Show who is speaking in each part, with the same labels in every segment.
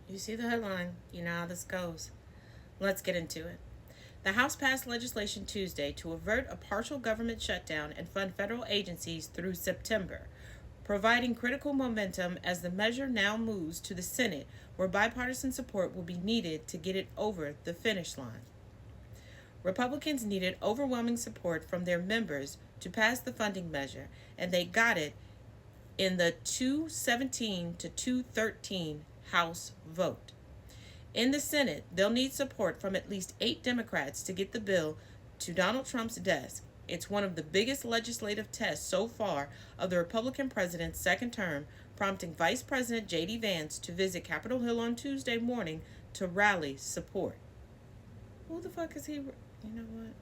Speaker 1: You see the headline. You know how this goes. Let's get into it. The House passed legislation Tuesday to avert a partial government shutdown and fund federal agencies through September, providing critical momentum as the measure now moves to the Senate, where bipartisan support will be needed to get it over the finish line. Republicans needed overwhelming support from their members to pass the funding measure, and they got it in the 217 to 213 House vote. In the Senate, they'll need support from at least 8 Democrats to get the bill to Donald Trump's desk. It's one of the biggest legislative tests so far of the Republican president's second term, prompting Vice President J.D. Vance to visit Capitol Hill on Tuesday morning to rally support. Who the fuck is he? You know what?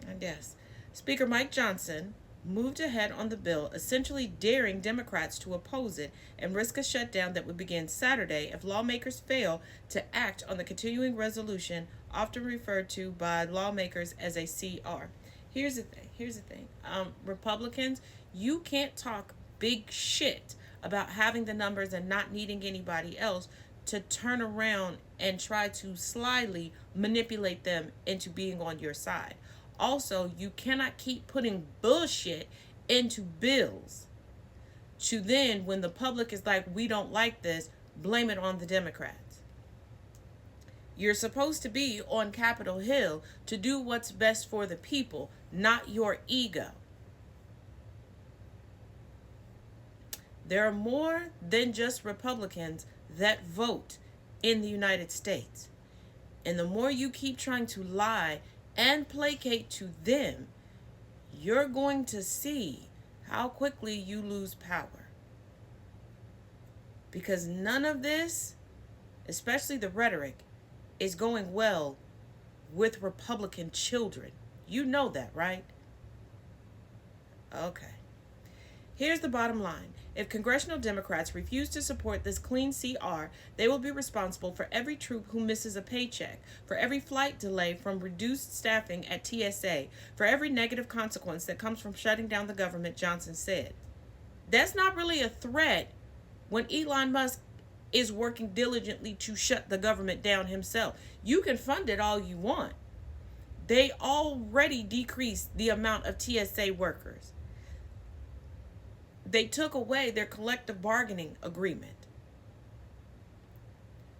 Speaker 1: I guess. Speaker Mike Johnson moved ahead on the bill, essentially daring Democrats to oppose it and risk a shutdown that would begin Saturday if lawmakers fail to act on the continuing resolution, often referred to by lawmakers as a CR. Here's the thing. Republicans, you can't talk big shit about having the numbers and not needing anybody else to turn around and try to slyly manipulate them into being on your side. Also, you cannot keep putting bullshit into bills to then, when the public is like, we don't like this, blame it on the Democrats. You're supposed to be on Capitol Hill to do what's best for the people, not your ego. There are more than just Republicans that vote in the United States. And the more you keep trying to lie and placate to them, you're going to see how quickly you lose power. Because none of this, especially the rhetoric, is going well with Republican children. You know that, right? Okay. Here's the bottom line. If congressional Democrats refuse to support this clean CR, they will be responsible for every troop who misses a paycheck, for every flight delay from reduced staffing at TSA, for every negative consequence that comes from shutting down the government, Johnson said. That's not really a threat when Elon Musk is working diligently to shut the government down himself. You can fund it all you want. They already decreased the amount of TSA workers. They took away their collective bargaining agreement.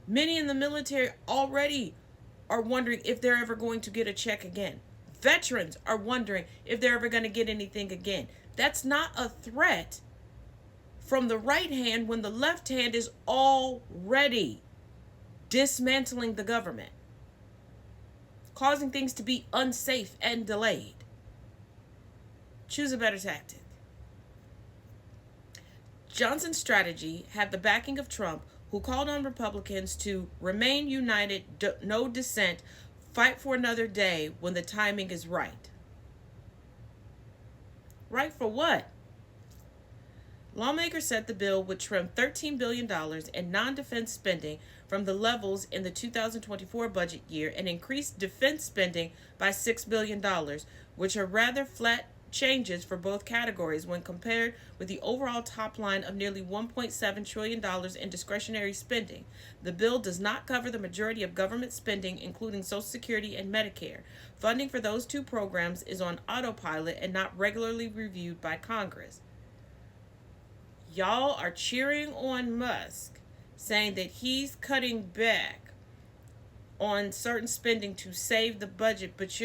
Speaker 1: Many in the military already are wondering if they're ever going to get a check again. Veterans are wondering if they're ever going to get anything again. That's not a threat from the right hand when the left hand is already dismantling the government, causing things to be unsafe and delayed. Choose a better tactic. Johnson's strategy had the backing of Trump, who called on Republicans to remain united, no dissent, fight for another day when the timing is right. Right for what? Lawmakers said the bill would trim $13 billion in non-defense spending from the levels in the 2024 budget year and increase defense spending by $6 billion, which are rather flat changes for both categories when compared with the overall top line of nearly $1.7 trillion in discretionary spending. The bill does not cover the majority of government spending, including Social Security and Medicare. Funding for those two programs is on autopilot and not regularly reviewed by Congress. Y'all are cheering on Musk, saying that he's cutting back on certain spending to save the budget, but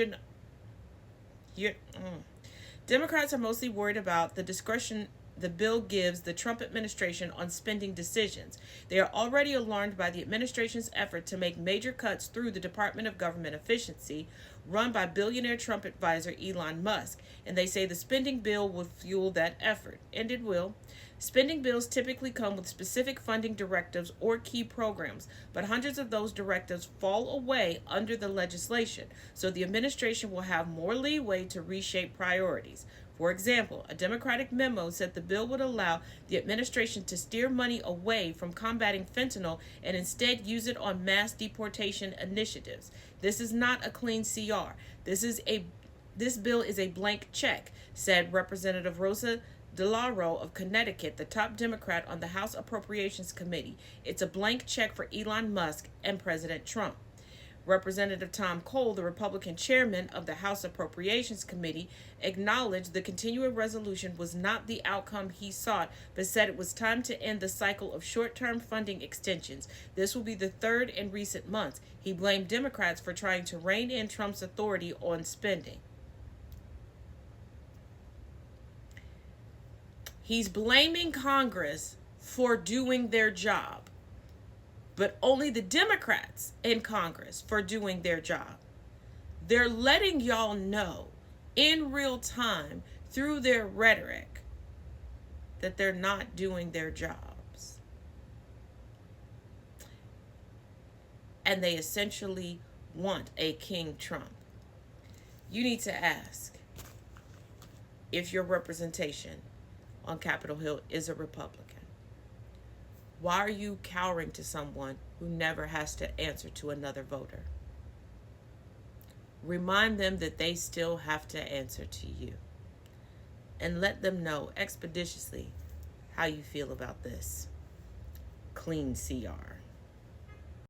Speaker 1: Democrats are mostly worried about the discretion the bill gives the Trump administration on spending decisions. They are already alarmed by the administration's effort to make major cuts through the Department of Government Efficiency, run by billionaire Trump advisor Elon Musk, and they say the spending bill will fuel that effort. And it will. Spending bills typically come with specific funding directives or key programs, but hundreds of those directives fall away under the legislation, so the administration will have more leeway to reshape priorities. For example, a Democratic memo said the bill would allow the administration to steer money away from combating fentanyl and instead use it on mass deportation initiatives. This is not a clean CR. This bill is a blank check, said Representative Rosa DeLauro of Connecticut, the top Democrat on the House Appropriations Committee. It's a blank check for Elon Musk and President Trump. Representative Tom Cole, the Republican chairman of the House Appropriations Committee, acknowledged the continuing resolution was not the outcome he sought, but said it was time to end the cycle of short-term funding extensions. This will be the third in recent months. He blamed Democrats for trying to rein in Trump's authority on spending. He's blaming Congress for doing their job, but only the Democrats in Congress for doing their job. They're letting y'all know in real time through their rhetoric that they're not doing their jobs. And they essentially want a King Trump. You need to ask if your representation on Capitol Hill is a Republican. Why are you cowering to someone who never has to answer to another voter? Remind them that they still have to answer to you. And let them know expeditiously how you feel about this. Clean CR.